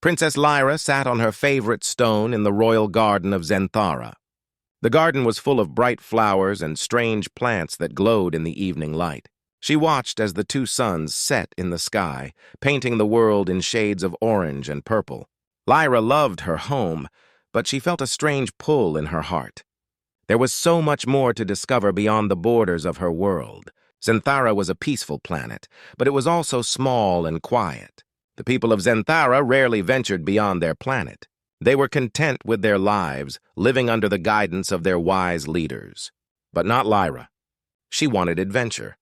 Princess Lyra sat on her favorite stone in the royal garden of Zenthara. The garden was full of bright flowers and strange plants that glowed in the evening light. She watched as the two suns set in the sky, painting the world in shades of orange and purple. Lyra loved her home, but she felt a strange pull in her heart. There was so much more to discover beyond the borders of her world. Zenthara was a peaceful planet, but it was also small and quiet. The people of Zenthara rarely ventured beyond their planet. They were content with their lives, living under the guidance of their wise leaders. But not Lyra. She wanted adventure.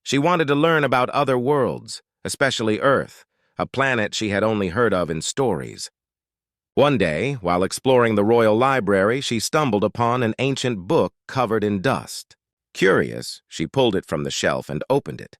She wanted to learn about other worlds, especially Earth, a planet she had only heard of in stories. One day, while exploring the royal library, she stumbled upon an ancient book covered in dust. Curious, she pulled it from the shelf and opened it.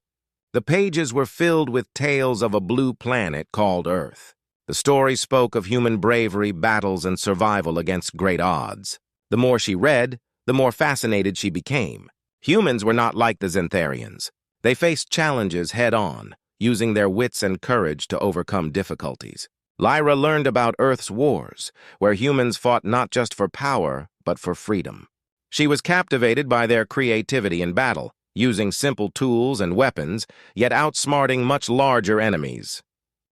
The pages were filled with tales of a blue planet called Earth. The story spoke of human bravery, battles, and survival against great odds. The more she read, the more fascinated she became. Humans were not like the Zentharians. They faced challenges head-on, using their wits and courage to overcome difficulties. Lyra learned about Earth's wars, where humans fought not just for power, but for freedom. She was captivated by their creativity in battle, using simple tools and weapons, yet outsmarting much larger enemies.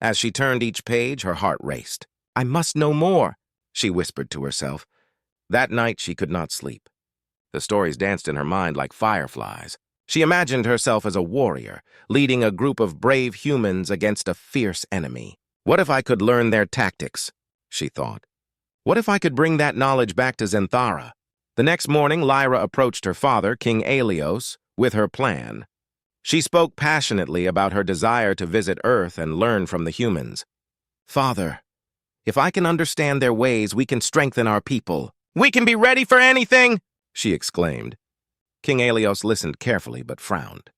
As she turned each page, her heart raced. "I must know more," she whispered to herself. That night she could not sleep. The stories danced in her mind like fireflies. She imagined herself as a warrior, leading a group of brave humans against a fierce enemy. What if I could learn their tactics? She thought. What if I could bring that knowledge back to Zenthara? The next morning, Lyra approached her father, King Aelios, with her plan. She spoke passionately about her desire to visit Earth and learn from the humans. "Father, if I can understand their ways, we can strengthen our people." "We can be ready for anything!" she exclaimed. King Aelios listened carefully but frowned.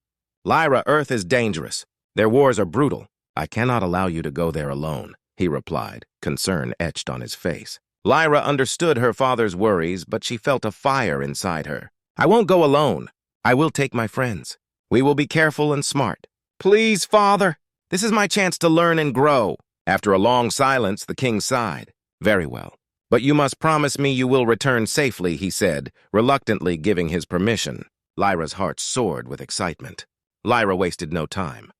"Lyra, Earth is dangerous. Their wars are brutal. I cannot allow you to go there alone," he replied, concern etched on his face. Lyra understood her father's worries, but she felt a fire inside her. "I won't go alone. I will take my friends. We will be careful and smart." "Please, father. This is my chance to learn and grow." After a long silence, the king sighed. "Very well. But you must promise me you will return safely," he said, reluctantly giving his permission. Lyra's heart soared with excitement. Lyra wasted no time.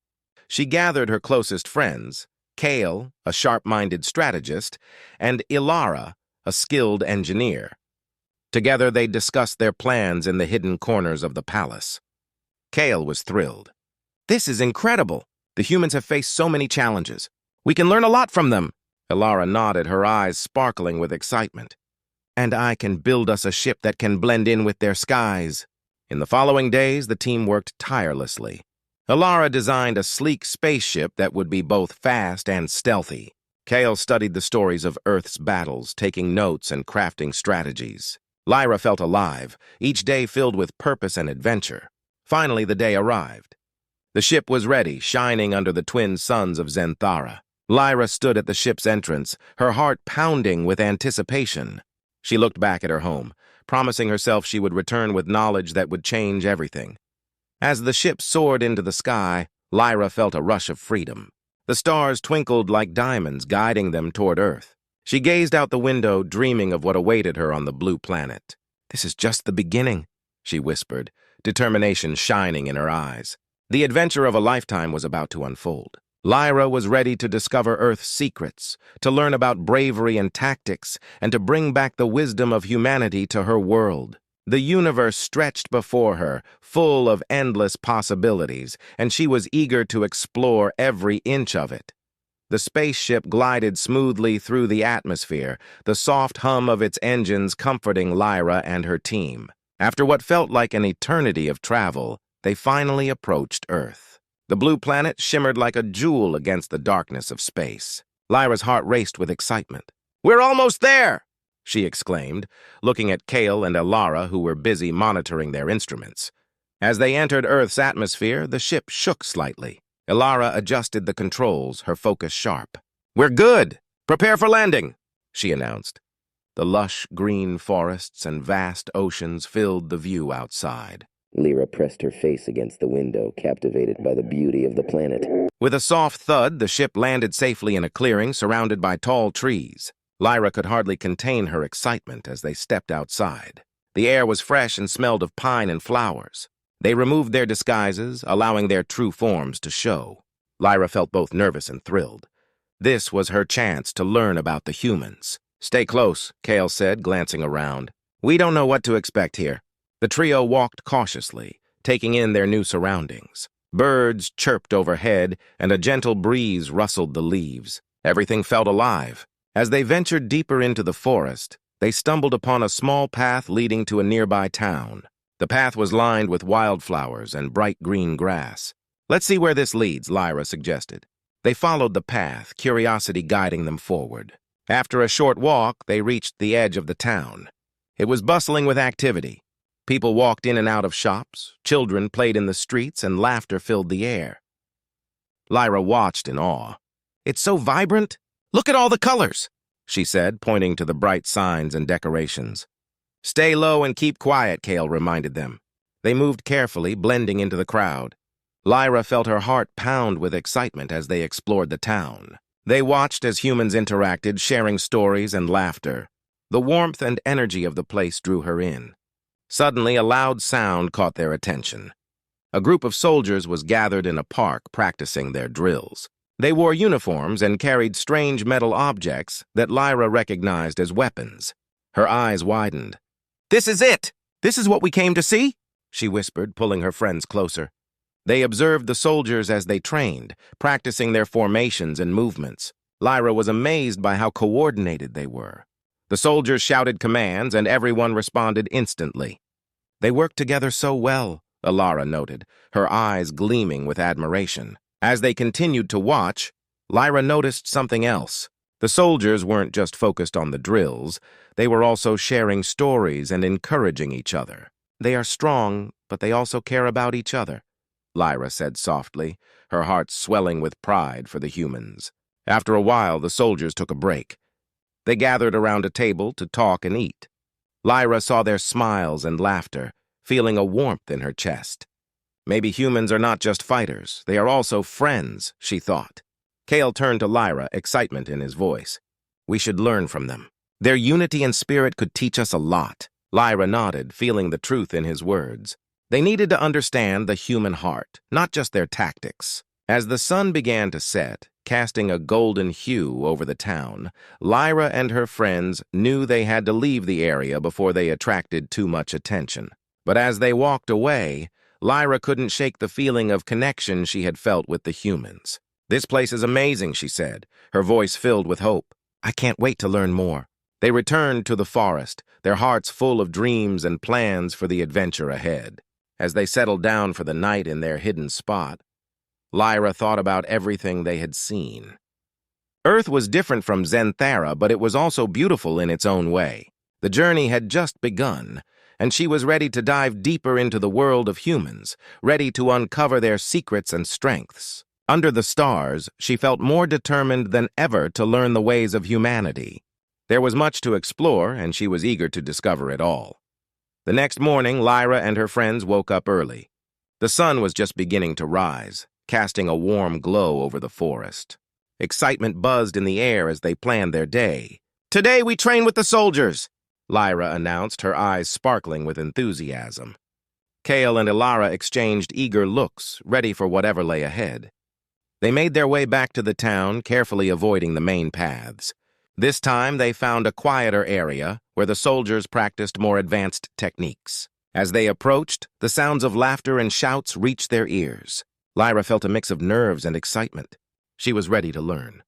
She gathered her closest friends, Kale, a sharp-minded strategist, and Ilara, a skilled engineer. Together they discussed their plans in the hidden corners of the palace. Kale was thrilled. "This is incredible. The humans have faced so many challenges. We can learn a lot from them." Ilara nodded, her eyes sparkling with excitement. "And I can build us a ship that can blend in with their skies." In the following days, the team worked tirelessly. Ilara designed a sleek spaceship that would be both fast and stealthy. Kale studied the stories of Earth's battles, taking notes and crafting strategies. Lyra felt alive, each day filled with purpose and adventure. Finally, the day arrived. The ship was ready, shining under the twin suns of Zenthara. Lyra stood at the ship's entrance, her heart pounding with anticipation. She looked back at her home, promising herself she would return with knowledge that would change everything. As the ship soared into the sky, Lyra felt a rush of freedom. The stars twinkled like diamonds, guiding them toward Earth. She gazed out the window, dreaming of what awaited her on the blue planet. "This is just the beginning," she whispered, determination shining in her eyes. The adventure of a lifetime was about to unfold. Lyra was ready to discover Earth's secrets, to learn about bravery and tactics, and to bring back the wisdom of humanity to her world. The universe stretched before her, full of endless possibilities, and she was eager to explore every inch of it. The spaceship glided smoothly through the atmosphere, the soft hum of its engines comforting Lyra and her team. After what felt like an eternity of travel, they finally approached Earth. The blue planet shimmered like a jewel against the darkness of space. Lyra's heart raced with excitement. "We're almost there!" she exclaimed, looking at Kale and Ilara, who were busy monitoring their instruments. As they entered Earth's atmosphere, the ship shook slightly. Ilara adjusted the controls, her focus sharp. "We're good! Prepare for landing!" she announced. The lush green forests and vast oceans filled the view outside. Lyra pressed her face against the window, captivated by the beauty of the planet. With a soft thud, the ship landed safely in a clearing surrounded by tall trees. Lyra could hardly contain her excitement as they stepped outside. The air was fresh and smelled of pine and flowers. They removed their disguises, allowing their true forms to show. Lyra felt both nervous and thrilled. This was her chance to learn about the humans. "Stay close," Kale said, glancing around. "We don't know what to expect here." The trio walked cautiously, taking in their new surroundings. Birds chirped overhead, and a gentle breeze rustled the leaves. Everything felt alive. As they ventured deeper into the forest, they stumbled upon a small path leading to a nearby town. The path was lined with wildflowers and bright green grass. "Let's see where this leads," Lyra suggested. They followed the path, curiosity guiding them forward. After a short walk, they reached the edge of the town. It was bustling with activity. People walked in and out of shops, children played in the streets, and laughter filled the air. Lyra watched in awe. "It's so vibrant! Look at all the colors!" she said, pointing to the bright signs and decorations. "Stay low and keep quiet," Kale reminded them. They moved carefully, blending into the crowd. Lyra felt her heart pound with excitement as they explored the town. They watched as humans interacted, sharing stories and laughter. The warmth and energy of the place drew her in. Suddenly, a loud sound caught their attention. A group of soldiers was gathered in a park practicing their drills. They wore uniforms and carried strange metal objects that Lyra recognized as weapons. Her eyes widened. "This is it! This is what we came to see?" she whispered, pulling her friends closer. They observed the soldiers as they trained, practicing their formations and movements. Lyra was amazed by how coordinated they were. The soldiers shouted commands, and everyone responded instantly. "They worked together so well," Alara noted, her eyes gleaming with admiration. As they continued to watch, Lyra noticed something else. The soldiers weren't just focused on the drills, they were also sharing stories and encouraging each other. "They are strong, but they also care about each other," Lyra said softly, her heart swelling with pride for the humans. After a while, the soldiers took a break. They gathered around a table to talk and eat. Lyra saw their smiles and laughter, feeling a warmth in her chest. Maybe humans are not just fighters, they are also friends, she thought. Kale turned to Lyra, excitement in his voice. "We should learn from them. Their unity and spirit could teach us a lot." Lyra nodded, feeling the truth in his words. They needed to understand the human heart, not just their tactics. As the sun began to set, casting a golden hue over the town, Lyra and her friends knew they had to leave the area before they attracted too much attention. But as they walked away, Lyra couldn't shake the feeling of connection she had felt with the humans. "This place is amazing," she said, her voice filled with hope. "I can't wait to learn more." They returned to the forest, their hearts full of dreams and plans for the adventure ahead. As they settled down for the night in their hidden spot, Lyra thought about everything they had seen. Earth was different from Zenthara, but it was also beautiful in its own way. The journey had just begun, and she was ready to dive deeper into the world of humans, ready to uncover their secrets and strengths. Under the stars, she felt more determined than ever to learn the ways of humanity. There was much to explore, and she was eager to discover it all. The next morning, Lyra and her friends woke up early. The sun was just beginning to rise, casting a warm glow over the forest. Excitement buzzed in the air as they planned their day. "Today we train with the soldiers," Lyra announced, her eyes sparkling with enthusiasm. Kale and Ilara exchanged eager looks, ready for whatever lay ahead. They made their way back to the town, carefully avoiding the main paths. This time they found a quieter area where the soldiers practiced more advanced techniques. As they approached, the sounds of laughter and shouts reached their ears. Lyra felt a mix of nerves and excitement. She was ready to learn.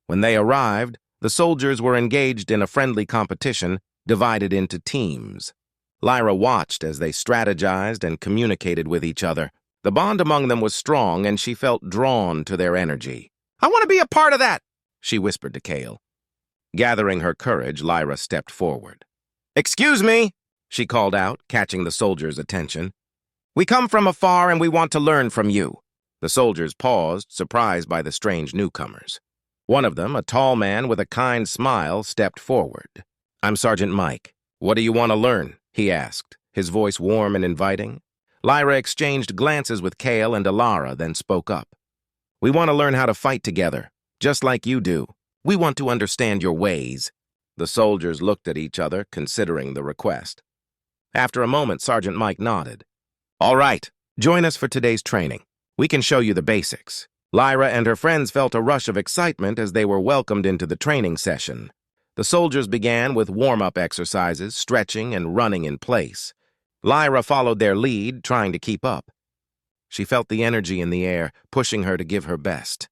When they arrived, the soldiers were engaged in a friendly competition, divided into teams. Lyra watched as they strategized and communicated with each other. The bond among them was strong, and she felt drawn to their energy. "I want to be a part of that," she whispered to Kale. Gathering her courage, Lyra stepped forward. "Excuse me," she called out, catching the soldiers' attention. "We come from afar and we want to learn from you." The soldiers paused, surprised by the strange newcomers. One of them, a tall man with a kind smile, stepped forward. "I'm Sergeant Mike. What do you want to learn?" he asked, his voice warm and inviting. Lyra exchanged glances with Kale and Alara, then spoke up. We want to learn how to fight together, just like you do. We want to understand your ways." The soldiers looked at each other, considering the request. After a moment, Sergeant Mike nodded. "All right, join us for today's training. We can show you the basics." Lyra and her friends felt a rush of excitement as they were welcomed into the training session. The soldiers began with warm-up exercises, stretching and running in place. Lyra followed their lead, trying to keep up. She felt the energy in the air, pushing her to give her best.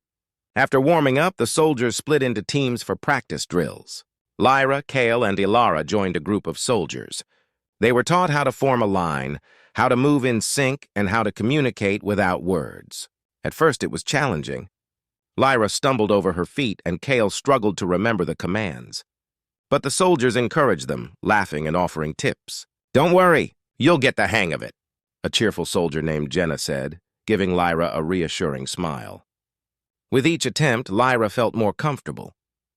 After warming up, the soldiers split into teams for practice drills. Lyra, Kale, and Ilara joined a group of soldiers. They were taught how to form a line, how to move in sync, and how to communicate without words. At first, it was challenging. Lyra stumbled over her feet, and Kale struggled to remember the commands. But the soldiers encouraged them, laughing and offering tips. "Don't worry, you'll get the hang of it," a cheerful soldier named Jenna said, giving Lyra a reassuring smile. With each attempt, Lyra felt more comfortable.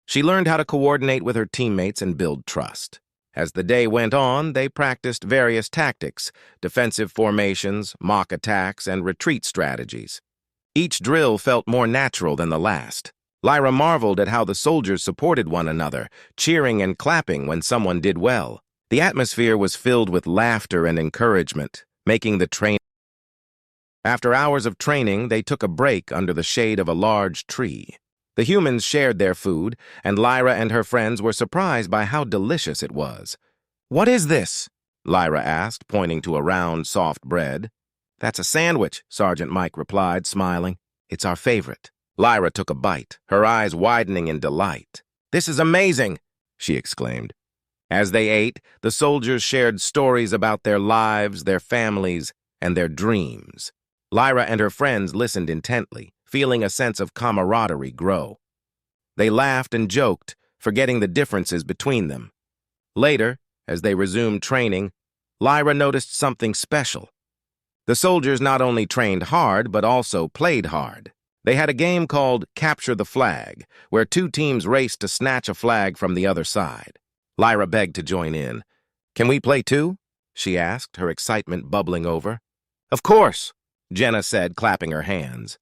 She learned how to coordinate with her teammates and build trust. As the day went on, they practiced various tactics, defensive formations, mock attacks, and retreat strategies. Each drill felt more natural than the last. Lyra marveled at how the soldiers supported one another, cheering and clapping when someone did well. The atmosphere was filled with laughter and encouragement, making the training. After hours of training, they took a break under the shade of a large tree. The humans shared their food, and Lyra and her friends were surprised by how delicious it was. "What is this?" Lyra asked, pointing to a round, soft bread. "That's a sandwich," Sergeant Mike replied, smiling. "It's our favorite." Lyra took a bite, her eyes widening in delight. "This is amazing!" she exclaimed. As they ate, the soldiers shared stories about their lives, their families, and their dreams. Lyra and her friends listened intently, feeling a sense of camaraderie grow. They laughed and joked, forgetting the differences between them. Later, as they resumed training, Lyra noticed something special. The soldiers not only trained hard, but also played hard. They had a game called Capture the Flag, where two teams raced to snatch a flag from the other side. Lyra begged to join in. "Can we play too?" she asked, her excitement bubbling over. "Of course," Jenna said, clapping her hands.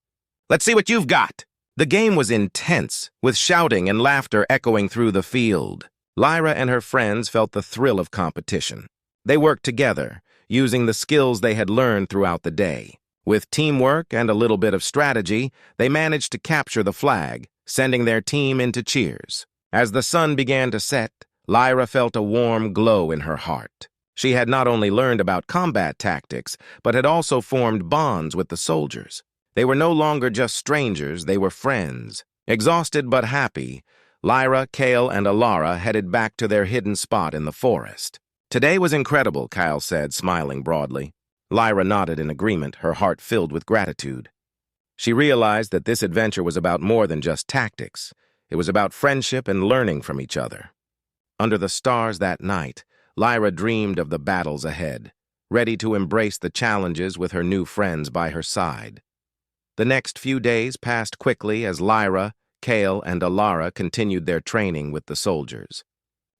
"Let's see what you've got." The game was intense, with shouting and laughter echoing through the field. Lyra and her friends felt the thrill of competition. They worked together, using the skills they had learned throughout the day. With teamwork and a little bit of strategy, they managed to capture the flag, sending their team into cheers. As the sun began to set, Lyra felt a warm glow in her heart. She had not only learned about combat tactics, but had also formed bonds with the soldiers. They were no longer just strangers, they were friends. Exhausted but happy, Lyra, Kale, and Ilara headed back to their hidden spot in the forest. "Today was incredible," Kyle said, smiling broadly. Lyra nodded in agreement, her heart filled with gratitude. She realized that this adventure was about more than just tactics. It was about friendship and learning from each other. Under the stars that night, Lyra dreamed of the battles ahead, ready to embrace the challenges with her new friends by her side. The next few days passed quickly as Lyra, Kale, and Ilara continued their training with the soldiers.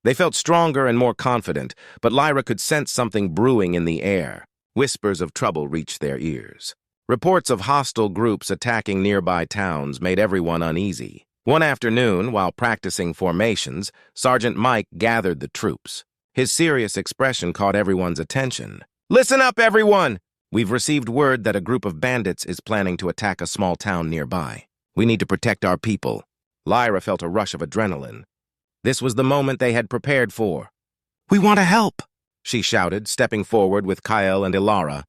They felt stronger and more confident, but Lyra could sense something brewing in the air. Whispers of trouble reached their ears. Reports of hostile groups attacking nearby towns made everyone uneasy. One afternoon, while practicing formations, Sergeant Mike gathered the troops. His serious expression caught everyone's attention. "Listen up, everyone! We've received word that a group of bandits is planning to attack a small town nearby. We need to protect our people." Lyra felt a rush of adrenaline. This was the moment they had prepared for. "We want to help!" she shouted, stepping forward with Kyle and Ilara.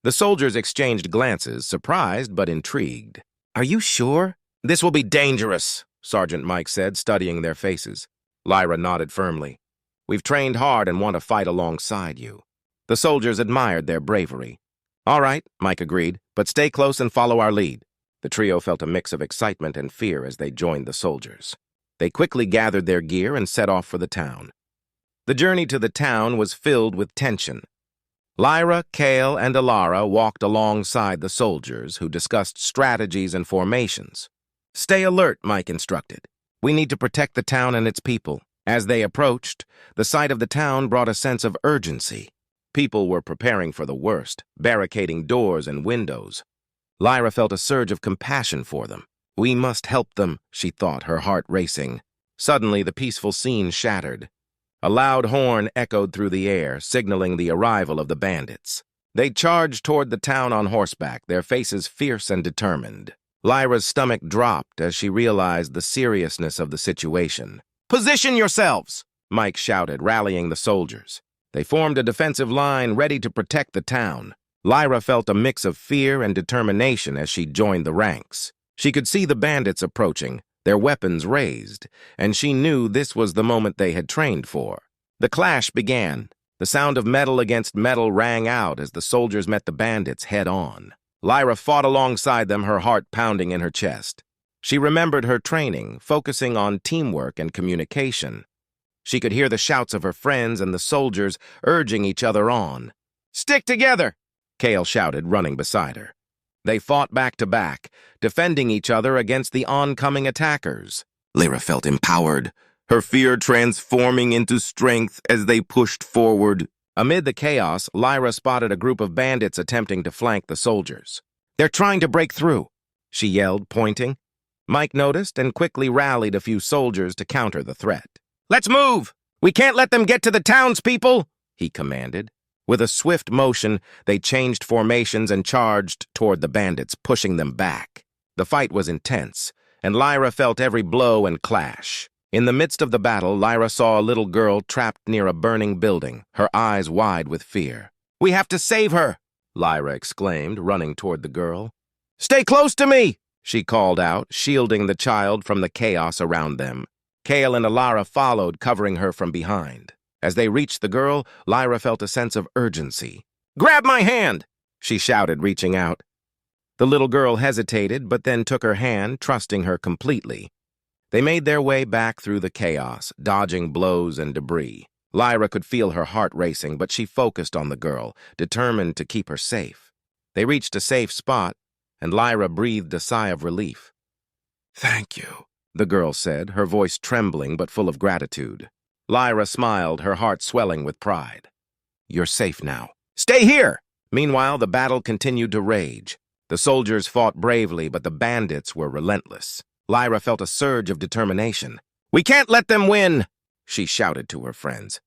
The soldiers exchanged glances, surprised but intrigued. "Are you sure?" "This will be dangerous," Sergeant Mike said, studying their faces. Lyra nodded firmly. "We've trained hard and want to fight alongside you." The soldiers admired their bravery. "All right," Mike agreed, "but stay close and follow our lead." The trio felt a mix of excitement and fear as they joined the soldiers. They quickly gathered their gear and set off for the town. The journey to the town was filled with tension. Lyra, Kale, and Ilara walked alongside the soldiers, who discussed strategies and formations. "Stay alert," Mike instructed. "We need to protect the town and its people." As they approached, the sight of the town brought a sense of urgency. People were preparing for the worst, barricading doors and windows. Lyra felt a surge of compassion for them. We must help them, she thought, her heart racing. Suddenly, the peaceful scene shattered. A loud horn echoed through the air, signaling the arrival of the bandits. They charged toward the town on horseback, their faces fierce and determined. Lyra's stomach dropped as she realized the seriousness of the situation. "Position yourselves!" Mike shouted, rallying the soldiers. They formed a defensive line ready to protect the town. Lyra felt a mix of fear and determination as she joined the ranks. She could see the bandits approaching, their weapons raised, and she knew this was the moment they had trained for. The clash began. The sound of metal against metal rang out as the soldiers met the bandits head-on. Lyra fought alongside them, her heart pounding in her chest. She remembered her training, focusing on teamwork and communication. She could hear the shouts of her friends and the soldiers urging each other on. "Stick together!" Kale shouted, running beside her. They fought back to back, defending each other against the oncoming attackers. Lyra felt empowered, her fear transforming into strength as they pushed forward. Amid the chaos, Lyra spotted a group of bandits attempting to flank the soldiers. "They're trying to break through," she yelled, pointing. Mike noticed and quickly rallied a few soldiers to counter the threat. "Let's move! We can't let them get to the townspeople!" he commanded. With a swift motion, they changed formations and charged toward the bandits, pushing them back. The fight was intense, and Lyra felt every blow and clash. In the midst of the battle, Lyra saw a little girl trapped near a burning building, her eyes wide with fear. "We have to save her!" Lyra exclaimed, running toward the girl. "Stay close to me!" she called out, shielding the child from the chaos around them. Kale and Alara followed, covering her from behind. As they reached the girl, Lyra felt a sense of urgency. "Grab my hand!" she shouted, reaching out. The little girl hesitated, but then took her hand, trusting her completely. They made their way back through the chaos, dodging blows and debris. Lyra could feel her heart racing, but she focused on the girl, determined to keep her safe. They reached a safe spot, and Lyra breathed a sigh of relief. "Thank you," the girl said, her voice trembling but full of gratitude. Lyra smiled, her heart swelling with pride. "You're safe now. Stay here!" Meanwhile, the battle continued to rage. The soldiers fought bravely, but the bandits were relentless. Lyra felt a surge of determination. "We can't let them win!" she shouted to her friends.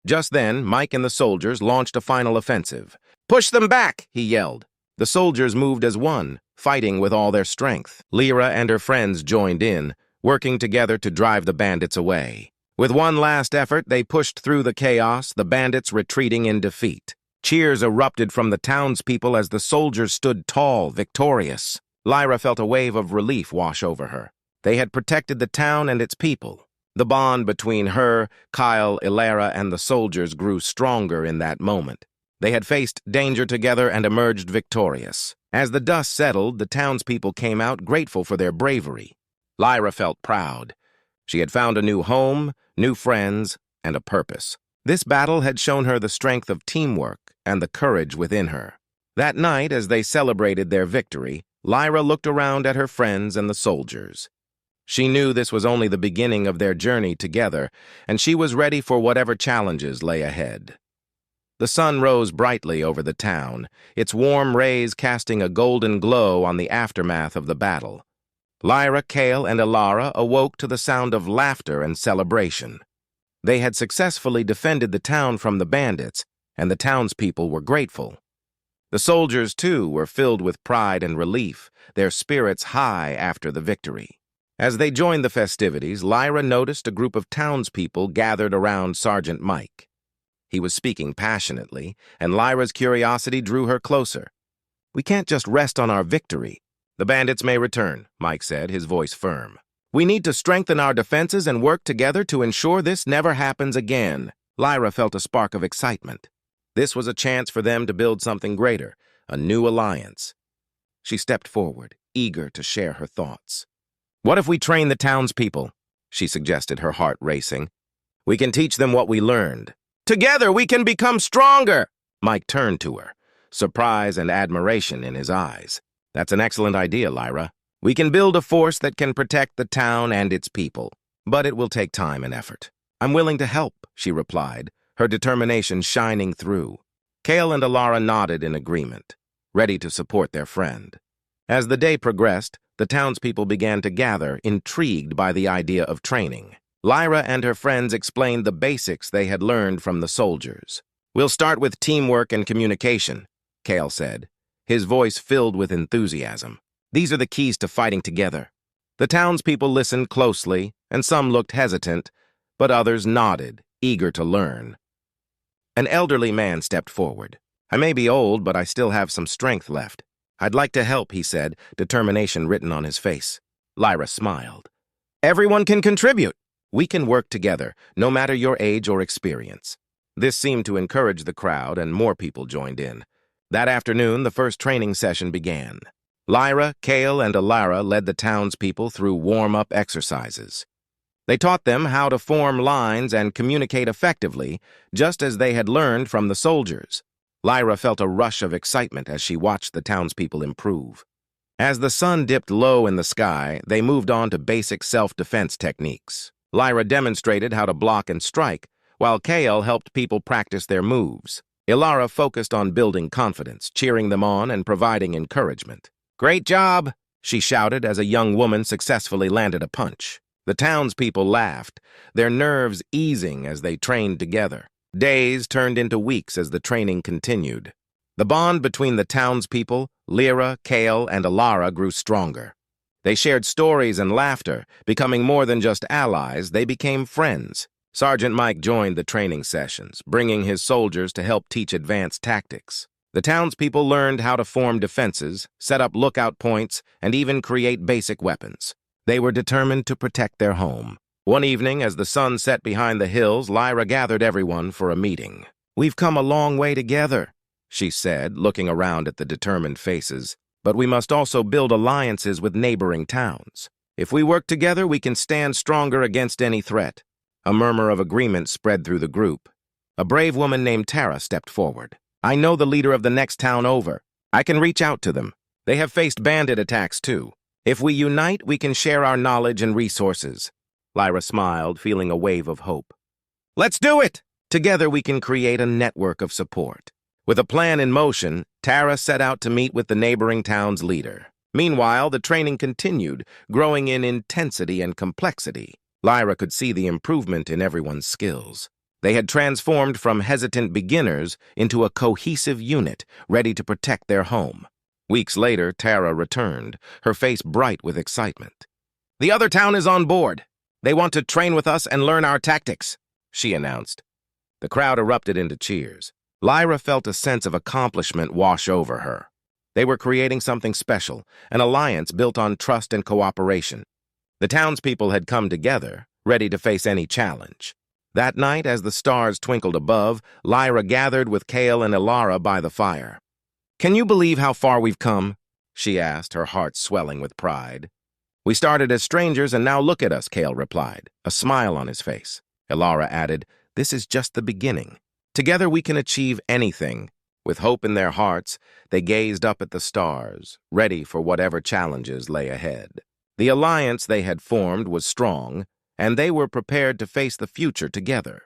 Just then, Mike and the soldiers launched a final offensive. "Push them back!" he yelled. The soldiers moved as one, fighting with all their strength. Lyra and her friends joined in, working together to drive the bandits away. With one last effort, they pushed through the chaos, the bandits retreating in defeat. Cheers erupted from the townspeople as the soldiers stood tall, victorious. Lyra felt a wave of relief wash over her. They had protected the town and its people. The bond between her, Kyle, Ilara, and the soldiers grew stronger in that moment. They had faced danger together and emerged victorious. As the dust settled, the townspeople came out grateful for their bravery. Lyra felt proud. She had found a new home, new friends, and a purpose. This battle had shown her the strength of teamwork and the courage within her. That night, as they celebrated their victory, Lyra looked around at her friends and the soldiers. She knew this was only the beginning of their journey together, and she was ready for whatever challenges lay ahead. The sun rose brightly over the town, its warm rays casting a golden glow on the aftermath of the battle. Lyra, Kale, and Alara awoke to the sound of laughter and celebration. They had successfully defended the town from the bandits, and the townspeople were grateful. The soldiers, too, were filled with pride and relief, their spirits high after the victory. As they joined the festivities, Lyra noticed a group of townspeople gathered around Sergeant Mike. He was speaking passionately, and Lyra's curiosity drew her closer. "We can't just rest on our victory. The bandits may return," Mike said, his voice firm. "We need to strengthen our defenses and work together to ensure this never happens again." Lyra felt a spark of excitement. This was a chance for them to build something greater, a new alliance. She stepped forward, eager to share her thoughts. "What if we train the townspeople?" she suggested, her heart racing. "We can teach them what we learned. Together we can become stronger!" Mike turned to her, surprise and admiration in his eyes. "That's an excellent idea, Lyra. We can build a force that can protect the town and its people, but it will take time and effort." "I'm willing to help," she replied, her determination shining through. Kale and Alara nodded in agreement, ready to support their friend. As the day progressed, the townspeople began to gather, intrigued by the idea of training. Lyra and her friends explained the basics they had learned from the soldiers. "We'll start with teamwork and communication," Kale said, his voice filled with enthusiasm. "These are the keys to fighting together." The townspeople listened closely, and some looked hesitant, but others nodded, eager to learn. An elderly man stepped forward. "I may be old, but I still have some strength left. I'd like to help," he said, determination written on his face. Lyra smiled. "Everyone can contribute. We can work together, no matter your age or experience." This seemed to encourage the crowd, and more people joined in. That afternoon, the first training session began. Lyra, Kale, and Alara led the townspeople through warm-up exercises. They taught them how to form lines and communicate effectively, just as they had learned from the soldiers. Lyra felt a rush of excitement as she watched the townspeople improve. As the sun dipped low in the sky, they moved on to basic self-defense techniques. Lyra demonstrated how to block and strike, while Kale helped people practice their moves. Ilara focused on building confidence, cheering them on and providing encouragement. "Great job!" she shouted as a young woman successfully landed a punch. The townspeople laughed, their nerves easing as they trained together. Days turned into weeks as the training continued. The bond between the townspeople, Lyra, Kale, and Alara grew stronger. They shared stories and laughter. Becoming more than just allies, they became friends. Sergeant Mike joined the training sessions, bringing his soldiers to help teach advanced tactics. The townspeople learned how to form defenses, set up lookout points, and even create basic weapons. They were determined to protect their home. One evening, as the sun set behind the hills, Lyra gathered everyone for a meeting. "We've come a long way together," she said, looking around at the determined faces. "But we must also build alliances with neighboring towns. If we work together, we can stand stronger against any threat." A murmur of agreement spread through the group. A brave woman named Tara stepped forward. "I know the leader of the next town over. I can reach out to them. They have faced bandit attacks too. If we unite, we can share our knowledge and resources." Lyra smiled, feeling a wave of hope. "Let's do it! Together we can create a network of support." With a plan in motion, Tara set out to meet with the neighboring town's leader. Meanwhile, the training continued, growing in intensity and complexity. Lyra could see the improvement in everyone's skills. They had transformed from hesitant beginners into a cohesive unit, ready to protect their home. Weeks later, Tara returned, her face bright with excitement. "The other town is on board. They want to train with us and learn our tactics," she announced. The crowd erupted into cheers. Lyra felt a sense of accomplishment wash over her. They were creating something special, an alliance built on trust and cooperation. The townspeople had come together, ready to face any challenge. That night, as the stars twinkled above, Lyra gathered with Kale and Ilara by the fire. "Can you believe how far we've come?" she asked, her heart swelling with pride. "We started as strangers, and now look at us," Kale replied, a smile on his face. Ilara added, "This is just the beginning. Together we can achieve anything." With hope in their hearts, they gazed up at the stars, ready for whatever challenges lay ahead. The alliance they had formed was strong, and they were prepared to face the future together.